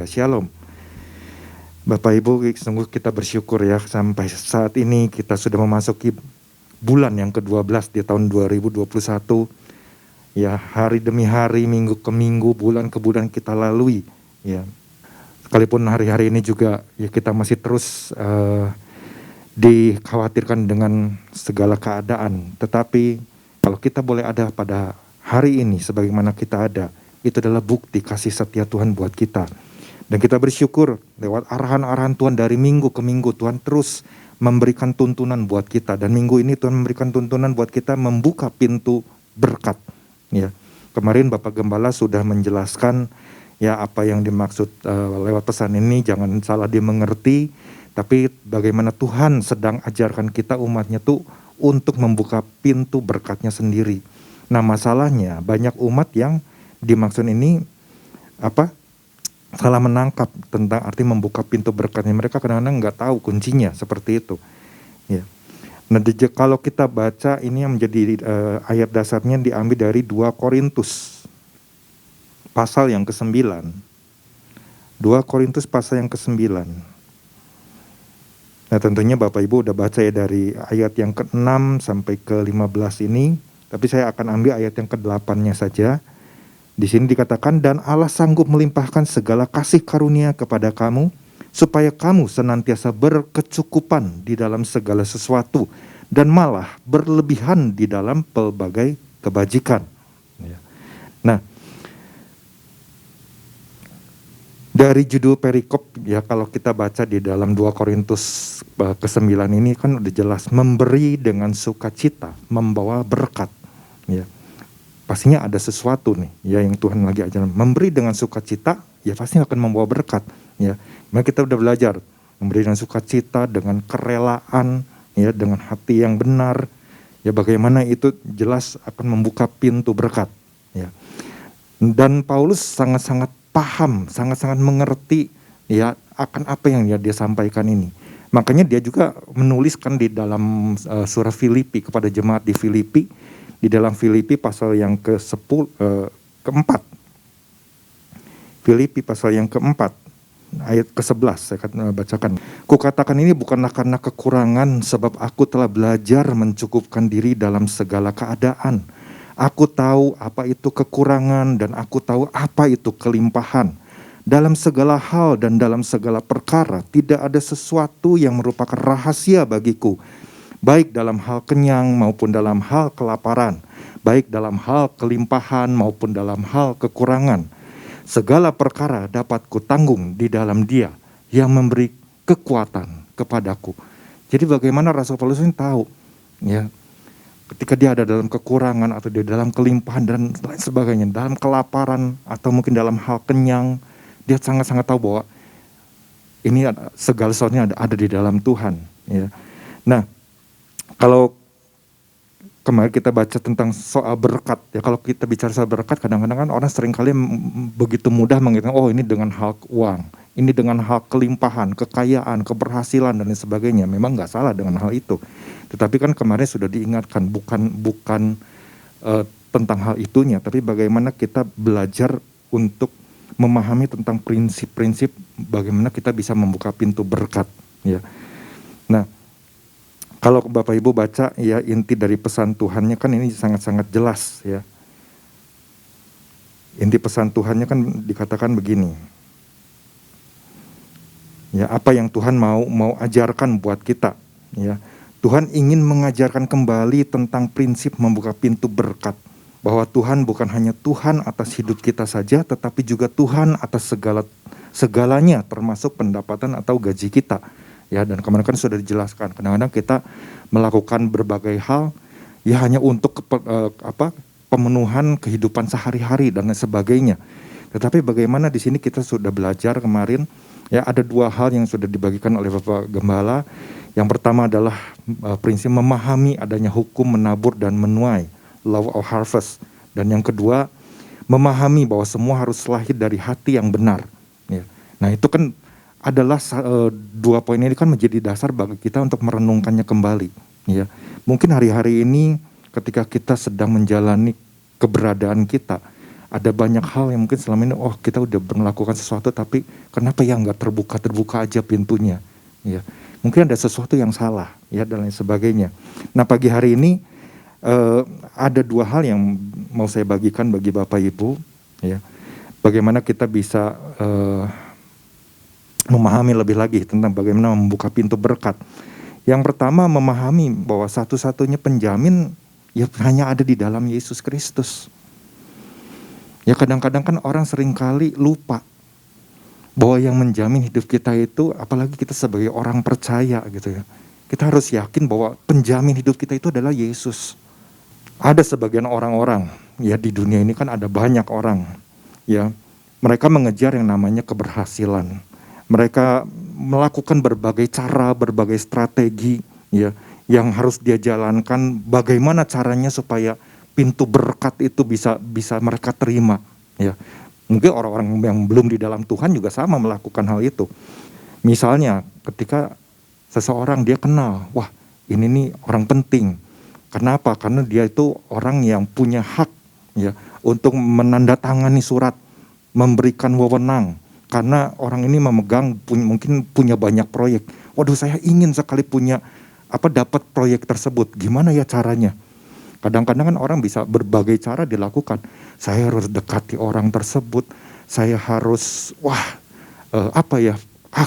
Ya, shalom. Bapak Ibu, sungguh kita bersyukur ya sampai saat ini kita sudah memasuki bulan yang ke-12 di tahun 2021. Ya, hari demi hari, minggu ke minggu, bulan ke bulan kita lalui. Ya, sekalipun hari-hari ini juga ya kita masih terus dikhawatirkan dengan segala keadaan. Tetapi kalau kita boleh ada pada hari ini sebagaimana kita ada, itu adalah bukti kasih setia Tuhan buat kita. Dan kita bersyukur lewat arahan-arahan Tuhan dari minggu ke minggu, Tuhan terus memberikan tuntunan buat kita. Dan minggu ini Tuhan memberikan tuntunan buat kita membuka pintu berkat. Ya, kemarin Bapak Gembala sudah menjelaskan ya apa yang dimaksud lewat pesan ini, jangan salah dimengerti. Tapi bagaimana Tuhan sedang ajarkan kita umatnya tuh untuk membuka pintu berkatnya sendiri. Nah masalahnya banyak umat yang dimaksud ini salah menangkap tentang arti membuka pintu berkatnya. Mereka kadang-kadang nggak tahu kuncinya seperti itu. Ya. Nah, kalau kita baca ini yang menjadi ayat dasarnya diambil dari 2 Korintus pasal yang ke-9. 2 Korintus pasal yang ke-9. Nah, tentunya Bapak Ibu udah baca ya dari ayat yang ke-6 sampai ke-15 ini, tapi saya akan ambil ayat yang ke-8-nya saja. Di sini dikatakan, dan Allah sanggup melimpahkan segala kasih karunia kepada kamu, supaya kamu senantiasa berkecukupan di dalam segala sesuatu, dan malah berlebihan di dalam pelbagai kebajikan. Nah, dari judul perikop, ya kalau kita baca di dalam 2 Korintus ke-9 ini kan udah jelas, memberi dengan sukacita, membawa berkat. Ya. Pastinya ada sesuatu nih ya yang Tuhan lagi ajarkan. Memberi dengan sukacita ya pasti akan membawa berkat ya. Maka kita udah belajar memberi dengan sukacita, dengan kerelaan ya, dengan hati yang benar ya, bagaimana itu jelas akan membuka pintu berkat ya. Dan Paulus sangat-sangat paham, sangat-sangat mengerti ya akan apa yang dia sampaikan ini. Makanya dia juga menuliskan di dalam surah Filipi kepada jemaat di Filipi. Di dalam Filipi pasal yang keempat. Filipi pasal yang keempat, ayat ke-11 saya akan bacakan. Kukatakan ini bukanlah karena kekurangan, sebab aku telah belajar mencukupkan diri dalam segala keadaan. Aku tahu apa itu kekurangan dan aku tahu apa itu kelimpahan. Dalam segala hal dan dalam segala perkara tidak ada sesuatu yang merupakan rahasia bagiku. Baik dalam hal kenyang maupun dalam hal kelaparan, baik dalam hal kelimpahan maupun dalam hal kekurangan. Segala perkara dapat kutanggung di dalam Dia yang memberi kekuatan kepadaku. Jadi bagaimana Rasul Paulus ini tahu, ya, ketika dia ada dalam kekurangan atau di dalam kelimpahan dan lain sebagainya, dalam kelaparan atau mungkin dalam hal kenyang, dia sangat-sangat tahu bahwa ini segala sesuatunya ada di dalam Tuhan. Ya. Nah, kalau kemarin kita baca tentang soal berkat, ya kalau kita bicara soal berkat, kadang-kadang kan orang seringkali begitu mudah mengingatkan, oh ini dengan hal uang, ini dengan hal kelimpahan, kekayaan, keberhasilan dan lain sebagainya. Memang nggak salah dengan hal itu, tetapi kan kemarin sudah diingatkan bukan tentang hal itunya, tapi bagaimana kita belajar untuk memahami tentang prinsip-prinsip bagaimana kita bisa membuka pintu berkat. Ya, nah. Kalau Bapak Ibu baca ya inti dari pesan Tuhannya kan ini sangat-sangat jelas ya. Inti pesan Tuhannya kan dikatakan begini. Ya, apa yang Tuhan mau ajarkan buat kita ya. Tuhan ingin mengajarkan kembali tentang prinsip membuka pintu berkat. Bahwa Tuhan bukan hanya Tuhan atas hidup kita saja, tetapi juga Tuhan atas segalanya termasuk pendapatan atau gaji kita. Ya, dan kemarin kan sudah dijelaskan, kadang-kadang kita melakukan berbagai hal ya hanya untuk pemenuhan kehidupan sehari-hari dan sebagainya. Tetapi bagaimana di sini kita sudah belajar kemarin ya, ada 2 hal yang sudah dibagikan oleh Bapak Gembala. Yang pertama adalah prinsip memahami adanya hukum menabur dan menuai, law of harvest. Dan yang kedua, memahami bahwa semua harus lahir dari hati yang benar. Ya. Nah itu kan adalah 2 poin ini kan menjadi dasar bagi kita untuk merenungkannya kembali. Ya, mungkin hari-hari ini ketika kita sedang menjalani keberadaan kita, Ada banyak hal yang mungkin selama ini, kita udah melakukan sesuatu, tapi kenapa ya nggak terbuka aja pintunya, ya. Mungkin ada sesuatu yang salah, ya, dan lain sebagainya. Nah, pagi hari ini ada dua hal yang mau saya bagikan bagi Bapak Ibu, ya. Bagaimana kita bisa memahami lebih lagi tentang bagaimana membuka pintu berkat. Yang pertama, memahami bahwa satu-satunya penjamin ya hanya ada di dalam Yesus Kristus. Ya, kadang-kadang kan orang seringkali lupa bahwa yang menjamin hidup kita itu, apalagi kita sebagai orang percaya gitu ya. Kita harus yakin bahwa penjamin hidup kita itu adalah Yesus. Ada sebagian orang-orang, ya di dunia ini kan ada banyak orang, ya. Mereka mengejar yang namanya keberhasilan. Mereka melakukan berbagai cara, berbagai strategi, ya, yang harus dia jalankan. Bagaimana caranya supaya pintu berkat itu bisa mereka terima, ya. Mungkin orang-orang yang belum di dalam Tuhan juga sama melakukan hal itu. Misalnya ketika seseorang dia kenal, wah ini nih orang penting. Kenapa? Karena dia itu orang yang punya hak, ya, untuk menandatangani surat, memberikan wewenang. Karena orang ini memegang mungkin punya banyak proyek. Waduh, saya ingin sekali punya dapat proyek tersebut. Gimana ya caranya? Kadang-kadang kan orang bisa berbagai cara dilakukan. Saya harus dekati orang tersebut. Saya harus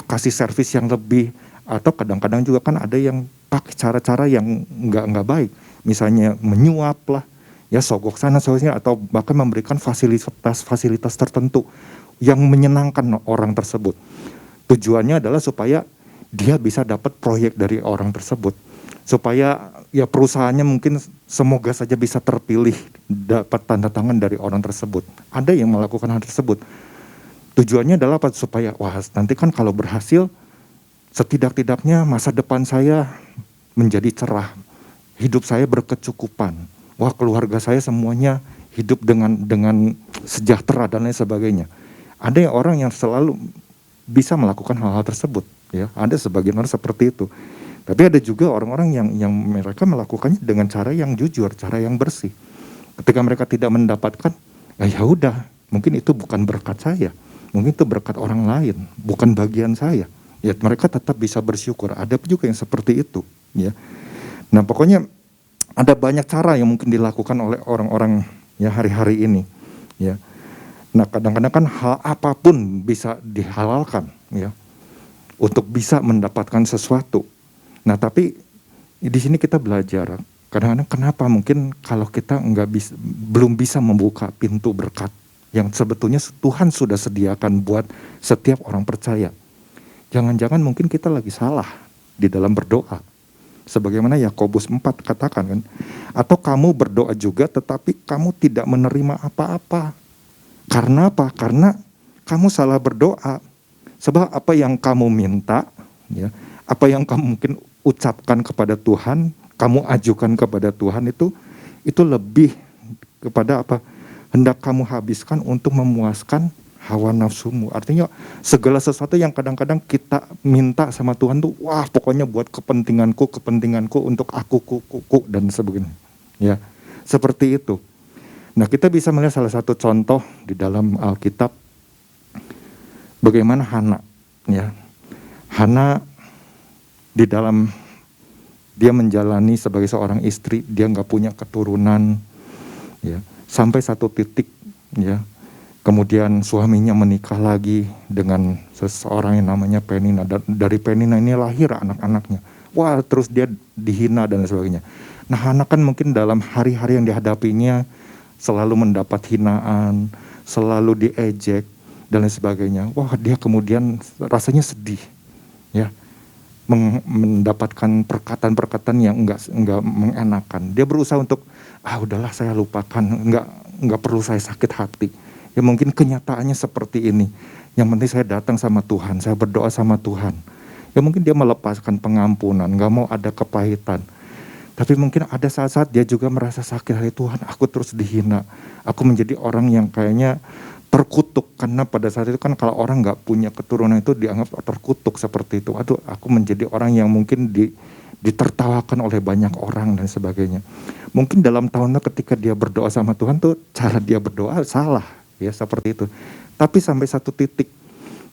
kasih servis yang lebih. Atau kadang-kadang juga kan ada yang pakai cara-cara yang nggak baik. Misalnya menyuap lah, ya, sogok sana sogoknya, atau bahkan memberikan fasilitas tertentu yang menyenangkan orang tersebut. Tujuannya adalah supaya dia bisa dapat proyek dari orang tersebut. Supaya ya perusahaannya mungkin semoga saja bisa terpilih, dapat tanda tangan dari orang tersebut. Ada yang melakukan hal tersebut. Tujuannya adalah supaya nanti kan kalau berhasil, setidak-tidaknya masa depan saya menjadi cerah. Hidup saya berkecukupan. Wah, keluarga saya semuanya hidup dengan sejahtera dan lain sebagainya. Ada orang yang selalu bisa melakukan hal-hal tersebut, ya. Ada sebagian orang seperti itu. Tapi ada juga orang-orang yang mereka melakukannya dengan cara yang jujur, cara yang bersih. Ketika mereka tidak mendapatkan, ya udah, mungkin itu bukan berkat saya, mungkin itu berkat orang lain, bukan bagian saya. Ya, mereka tetap bisa bersyukur. Ada juga yang seperti itu, ya. Nah, pokoknya ada banyak cara yang mungkin dilakukan oleh orang-orang ya hari-hari ini, ya. Nah, kadang-kadang kan hal apapun bisa dihalalkan, ya, untuk bisa mendapatkan sesuatu. Nah, tapi di sini kita belajar kadang-kadang kenapa mungkin kalau kita belum bisa membuka pintu berkat yang sebetulnya Tuhan sudah sediakan buat setiap orang percaya. Jangan-jangan mungkin kita lagi salah di dalam berdoa. Sebagaimana Yakobus 4 katakan kan, atau kamu berdoa juga tetapi kamu tidak menerima apa-apa. Karena apa? Karena kamu salah berdoa. Sebab apa yang kamu minta, ya, apa yang kamu mungkin ucapkan kepada Tuhan, kamu ajukan kepada Tuhan itu lebih kepada hendak kamu habiskan untuk memuaskan hawa nafsumu. Artinya segala sesuatu yang kadang-kadang kita minta sama Tuhan tuh, pokoknya buat kepentinganku untuk aku dan sebagainya. Ya, seperti itu. Nah, kita bisa melihat salah satu contoh di dalam Alkitab bagaimana Hana, ya. Hana di dalam dia menjalani sebagai seorang istri, dia nggak punya keturunan, ya, sampai satu titik, ya, kemudian suaminya menikah lagi dengan seseorang yang namanya Penina, dan dari Penina ini lahir anak-anaknya. Terus dia dihina dan sebagainya. Nah, Hana kan mungkin dalam hari-hari yang dihadapinya selalu mendapat hinaan, selalu diejek dan lain sebagainya. Dia kemudian rasanya sedih, ya, mendapatkan perkataan-perkataan yang enggak mengenakan. Dia berusaha untuk udahlah saya lupakan, enggak perlu saya sakit hati. Ya mungkin kenyataannya seperti ini. Yang penting saya datang sama Tuhan, saya berdoa sama Tuhan. Ya mungkin dia melepaskan pengampunan, enggak mau ada kepahitan. Tapi mungkin ada saat-saat dia juga merasa sakit hati, Tuhan, aku terus dihina. Aku menjadi orang yang kayaknya terkutuk, karena pada saat itu kan kalau orang nggak punya keturunan itu dianggap terkutuk seperti itu. Aku menjadi orang yang mungkin ditertawakan oleh banyak orang dan sebagainya. Mungkin dalam tahunnya ketika dia berdoa sama Tuhan tuh cara dia berdoa salah, ya seperti itu. Tapi sampai satu titik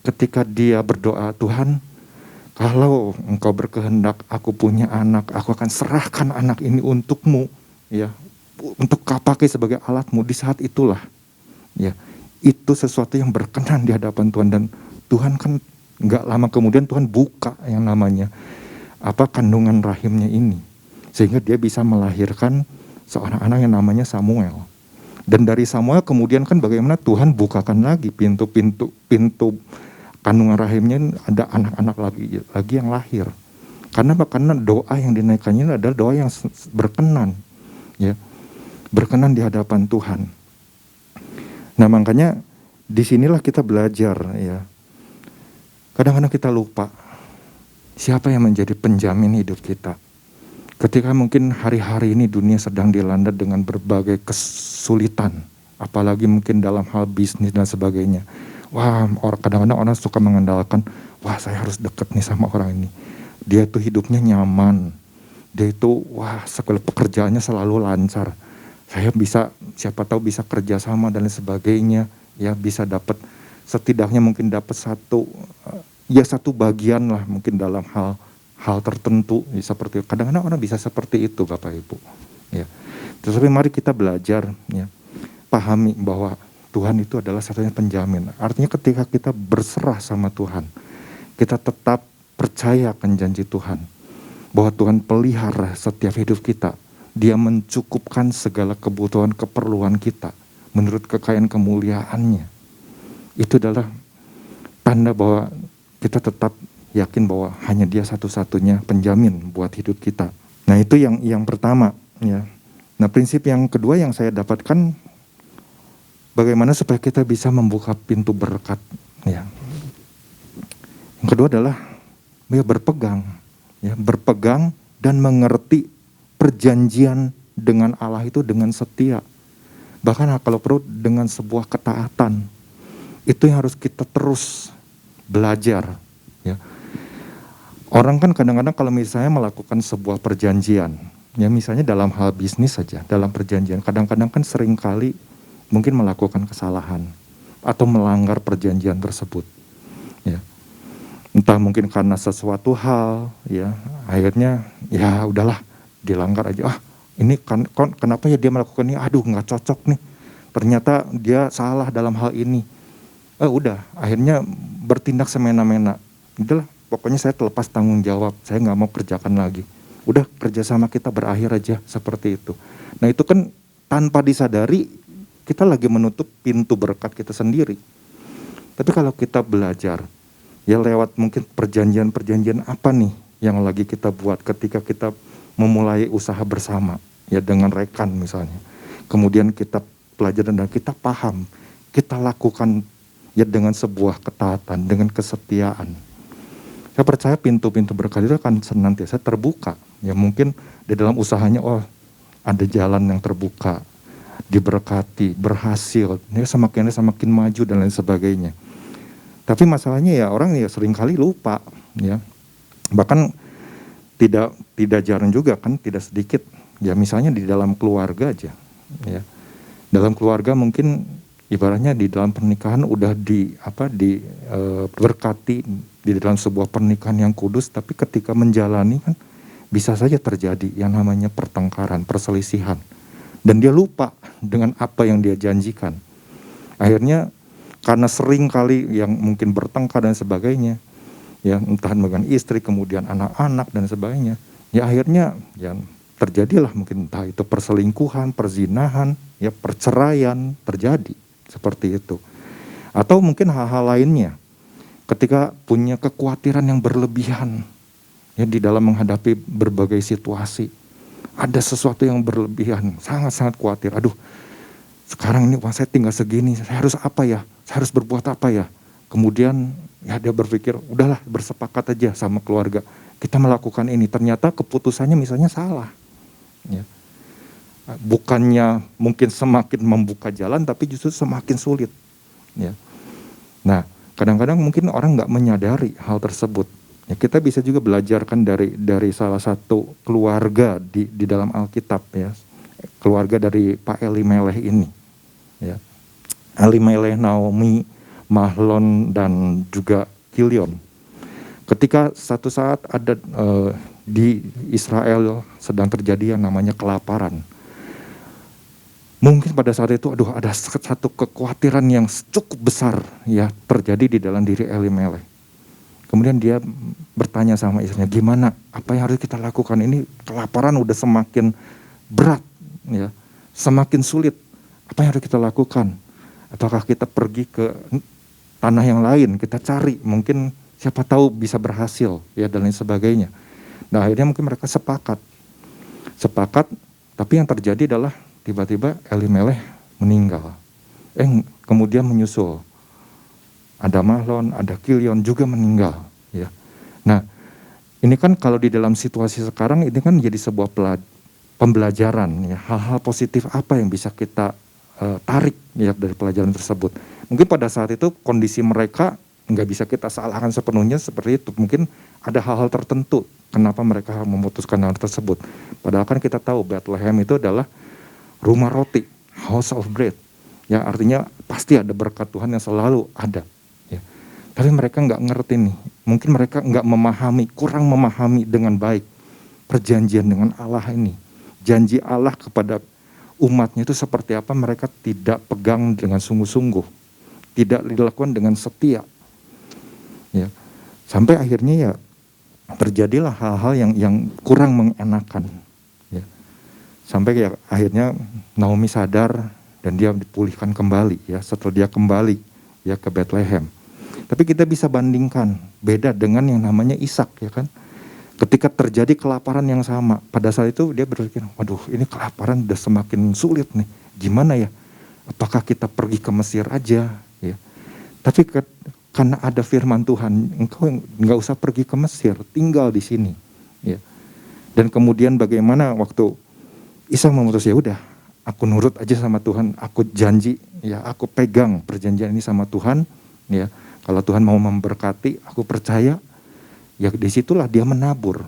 ketika dia berdoa, Tuhan, kalau Engkau berkehendak aku punya anak, aku akan serahkan anak ini untukmu, ya, untuk Kau pakai sebagai alatmu. Di saat itulah, ya, itu sesuatu yang berkenan di hadapan Tuhan, dan Tuhan kan nggak lama kemudian Tuhan buka yang namanya kandungan rahimnya ini, sehingga dia bisa melahirkan seorang anak yang namanya Samuel. Dan dari Samuel kemudian kan bagaimana Tuhan bukakan lagi pintu kandungan rahimnya, ada anak-anak lagi yang lahir. Karena doa yang dinaikkannya adalah doa yang berkenan, ya, berkenan di hadapan Tuhan. Nah makanya disinilah kita belajar, ya. Kadang-kadang kita lupa siapa yang menjadi penjamin hidup kita. Ketika mungkin hari-hari ini dunia sedang dilanda dengan berbagai kesulitan, apalagi mungkin dalam hal bisnis dan sebagainya. Wah, kadang-kadang orang suka mengandalkan, wah saya harus deket nih sama orang ini. Dia itu hidupnya nyaman. Dia itu, wah segala pekerjaannya selalu lancar. Saya bisa, siapa tahu bisa kerja sama dan lain sebagainya. Ya bisa dapat, setidaknya mungkin dapat satu bagian lah mungkin dalam hal tertentu. Ya, seperti kadang-kadang orang bisa seperti itu Bapak Ibu. Ya. Tetapi mari kita belajar, ya, pahami bahwa Tuhan itu adalah satunya penjamin. Artinya ketika kita berserah sama Tuhan, kita tetap percaya akan janji Tuhan, bahwa Tuhan pelihara setiap hidup kita. Dia mencukupkan segala kebutuhan keperluan kita menurut kekayaan kemuliaannya. Itu adalah tanda bahwa kita tetap yakin bahwa hanya Dia satu-satunya penjamin buat hidup kita. Nah itu yang pertama, ya. Nah prinsip yang kedua yang saya dapatkan, bagaimana supaya kita bisa membuka pintu berkat, ya. Yang kedua adalah berpegang dan mengerti perjanjian dengan Allah itu dengan setia. Bahkan kalau perlu dengan sebuah ketaatan. Itu yang harus kita terus belajar, ya. Orang kan kadang-kadang kalau misalnya melakukan sebuah perjanjian, ya misalnya dalam hal bisnis saja, dalam perjanjian kadang-kadang kan seringkali mungkin melakukan kesalahan atau melanggar perjanjian tersebut, ya. Entah mungkin karena sesuatu hal, ya, akhirnya ya udahlah dilanggar aja. Ini kenapa ya dia melakukan ini? Aduh, nggak cocok nih. Ternyata dia salah dalam hal ini. Udah, akhirnya bertindak semena-mena. Udahlah, pokoknya saya terlepas tanggung jawab. Saya nggak mau kerjakan lagi. Udah, kerjasama kita berakhir aja seperti itu. Nah itu kan tanpa disadari kita lagi menutup pintu berkat kita sendiri. Tapi kalau kita belajar, ya lewat mungkin perjanjian-perjanjian apa nih yang lagi kita buat ketika kita memulai usaha bersama, ya dengan rekan misalnya. Kemudian kita pelajaran dan kita paham, kita lakukan ya dengan sebuah ketaatan, dengan kesetiaan. Saya percaya pintu-pintu berkat itu akan senantiasa terbuka. Ya mungkin di dalam usahanya, ada jalan yang terbuka, diberkati, berhasil, ya semakin maju dan lain sebagainya. Tapi masalahnya ya orang ya seringkali lupa, ya. Bahkan tidak jarang juga kan, tidak sedikit, ya misalnya di dalam keluarga aja, ya. Dalam keluarga mungkin ibaratnya di dalam pernikahan udah diberkati di dalam sebuah pernikahan yang kudus, tapi ketika menjalani kan bisa saja terjadi yang namanya pertengkaran, perselisihan. Dan dia lupa dengan apa yang dia janjikan. Akhirnya karena sering kali yang mungkin bertengkar dan sebagainya, ya entah dengan istri, kemudian anak-anak dan sebagainya, ya akhirnya ya terjadilah mungkin entah itu perselingkuhan, perzinahan, ya perceraian terjadi seperti itu. Atau mungkin hal-hal lainnya, ketika punya kekhawatiran yang berlebihan, ya di dalam menghadapi berbagai situasi, ada sesuatu yang berlebihan, sangat-sangat khawatir. Aduh, sekarang ini saya tinggal segini, saya harus apa ya? Saya harus berbuat apa ya? Kemudian ya dia berpikir, udahlah bersepakat aja sama keluarga, kita melakukan ini. Ternyata keputusannya misalnya salah. Ya. Bukannya mungkin semakin membuka jalan, tapi justru semakin sulit. Ya. Nah, kadang-kadang mungkin orang nggak menyadari hal tersebut. Ya, kita bisa juga belajarkan dari salah satu keluarga di dalam Alkitab ya, keluarga dari Pak Elimeleh ini. Ya. Elimeleh, Naomi, Mahlon dan juga Kilion. Ketika satu saat ada di Israel sedang terjadi yang namanya kelaparan. Mungkin pada saat itu ada satu kekhawatiran yang cukup besar ya terjadi di dalam diri Elimeleh. Kemudian dia bertanya sama istrinya, gimana, apa yang harus kita lakukan, ini kelaparan udah semakin berat, ya, semakin sulit, apa yang harus kita lakukan? Apakah kita pergi ke tanah yang lain, kita cari, mungkin siapa tahu bisa berhasil, ya, dan lain sebagainya. Nah akhirnya mungkin mereka sepakat, tapi yang terjadi adalah tiba-tiba Elimeleh meninggal, kemudian menyusul. Ada Mahlon, ada Kilion juga meninggal. Ya. Nah, ini kan kalau di dalam situasi sekarang ini kan jadi sebuah pembelajaran. Ya. Hal-hal positif apa yang bisa kita tarik ya dari pelajaran tersebut. Mungkin pada saat itu kondisi mereka nggak bisa kita salahkan sepenuhnya seperti itu. Mungkin ada hal-hal tertentu kenapa mereka memutuskan hal tersebut. Padahal kan kita tahu Bethlehem itu adalah rumah roti, house of bread. Ya artinya pasti ada berkat Tuhan yang selalu ada. Tapi mereka nggak ngerti nih, mungkin mereka nggak memahami, kurang memahami dengan baik perjanjian dengan Allah ini. Janji Allah kepada umatnya itu seperti apa, mereka tidak pegang dengan sungguh-sungguh, tidak dilakukan dengan setia. Ya. Sampai akhirnya ya terjadilah hal-hal yang kurang mengenakan. Ya. Sampai ya akhirnya Naomi sadar dan dia dipulihkan kembali ya setelah dia kembali ya ke Bethlehem. Tapi kita bisa bandingkan, beda dengan yang namanya Ishak ya kan. Ketika terjadi kelaparan yang sama, pada saat itu dia berpikir, waduh ini kelaparan udah semakin sulit nih, gimana ya? Apakah kita pergi ke Mesir aja? Ya. Tapi karena ada firman Tuhan, engkau nggak usah pergi ke Mesir, tinggal di sini. Ya. Dan kemudian bagaimana waktu Ishak memutus, ya udah, aku nurut aja sama Tuhan, aku janji, ya aku pegang perjanjian ini sama Tuhan, ya. Kalau Tuhan mau memberkati, aku percaya, ya disitulah dia menabur.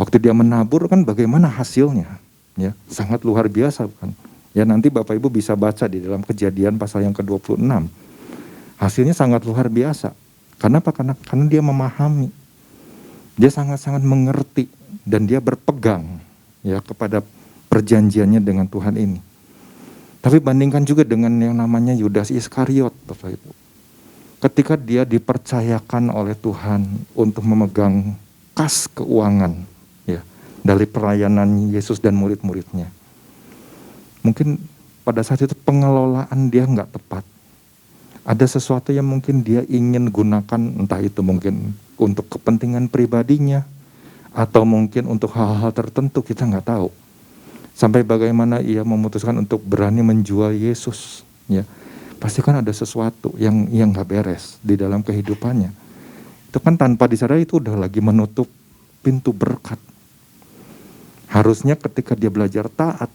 Waktu dia menabur kan bagaimana hasilnya, ya sangat luar biasa kan. Ya nanti Bapak Ibu bisa baca di dalam Kejadian pasal yang ke-26. Hasilnya sangat luar biasa. Karena apa? Karena dia memahami, dia sangat-sangat mengerti dan dia berpegang ya kepada perjanjiannya dengan Tuhan ini. Tapi bandingkan juga dengan yang namanya Yudas Iskariot, Bapak Ibu. Ketika dia dipercayakan oleh Tuhan untuk memegang kas keuangan ya dari pelayanan Yesus dan murid-muridnya. Mungkin pada saat itu pengelolaan dia nggak tepat. Ada sesuatu yang mungkin dia ingin gunakan, entah itu mungkin untuk kepentingan pribadinya atau mungkin untuk hal-hal tertentu, kita nggak tahu. Sampai bagaimana ia memutuskan untuk berani menjual Yesus ya. Pasti kan ada sesuatu yang nggak beres di dalam kehidupannya. Itu kan tanpa disadari itu udah lagi menutup pintu berkat. Harusnya ketika dia belajar taat,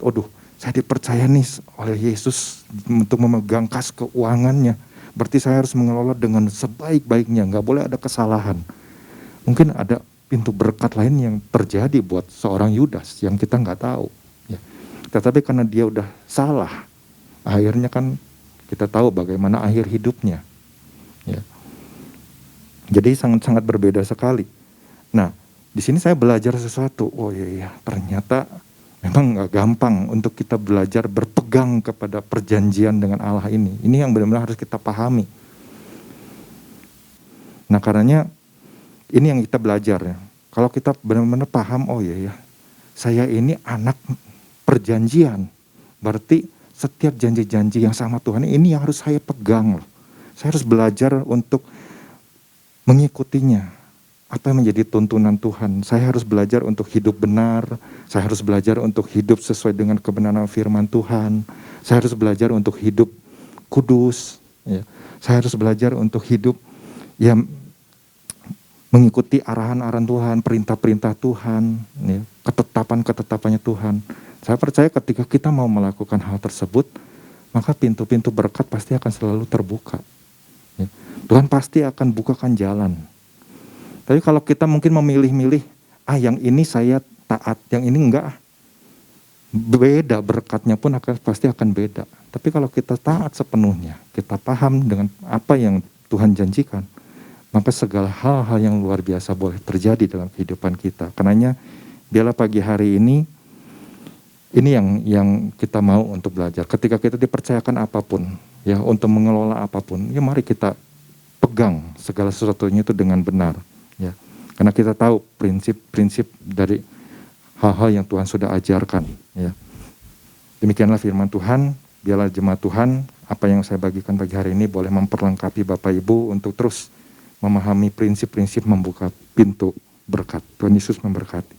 saya dipercaya nih oleh Yesus untuk memegang kas keuangannya. Berarti saya harus mengelola dengan sebaik-baiknya, nggak boleh ada kesalahan. Mungkin ada pintu berkat lain yang terjadi buat seorang Yudas yang kita nggak tahu. Ya. Tetapi karena dia udah salah, akhirnya kan kita tahu bagaimana akhir hidupnya. Ya. Jadi sangat-sangat berbeda sekali. Nah, di sini saya belajar sesuatu. Oh iya, ternyata memang nggak gampang untuk kita belajar berpegang kepada perjanjian dengan Allah ini. Ini yang benar-benar harus kita pahami. Nah, karenanya ini yang kita belajar ya. Kalau kita benar-benar paham, oh iya, saya ini anak perjanjian. Berarti setiap janji-janji yang sama Tuhan ini yang harus saya pegang. Saya harus belajar untuk mengikutinya. Apa yang menjadi tuntunan Tuhan. Saya harus belajar untuk hidup benar. Saya harus belajar untuk hidup sesuai dengan kebenaran firman Tuhan. Saya harus belajar untuk hidup kudus. Ya. Saya harus belajar untuk hidup yang mengikuti arahan-arahan Tuhan, perintah-perintah Tuhan, ya. Ketetapan-ketetapannya Tuhan. Saya percaya ketika kita mau melakukan hal tersebut, maka pintu-pintu berkat pasti akan selalu terbuka. Ya. Tuhan pasti akan bukakan jalan. Tapi kalau kita mungkin memilih-milih, yang ini saya taat, yang ini enggak, beda berkatnya pun pasti akan beda. Tapi kalau kita taat sepenuhnya, kita paham dengan apa yang Tuhan janjikan, maka segala hal-hal yang luar biasa boleh terjadi dalam kehidupan kita. Karenanya biarlah pagi hari ini yang kita mau untuk belajar. Ketika kita dipercayakan apapun, ya untuk mengelola apapun, ya mari kita pegang segala sesuatunya itu dengan benar. Ya, karena kita tahu prinsip-prinsip dari hal-hal yang Tuhan sudah ajarkan. Ya, demikianlah firman Tuhan. Biarlah jemaat Tuhan, apa yang saya bagikan pagi hari ini boleh memperlengkapi Bapak Ibu untuk terus memahami prinsip-prinsip membuka pintu berkat. Tuhan Yesus memberkati.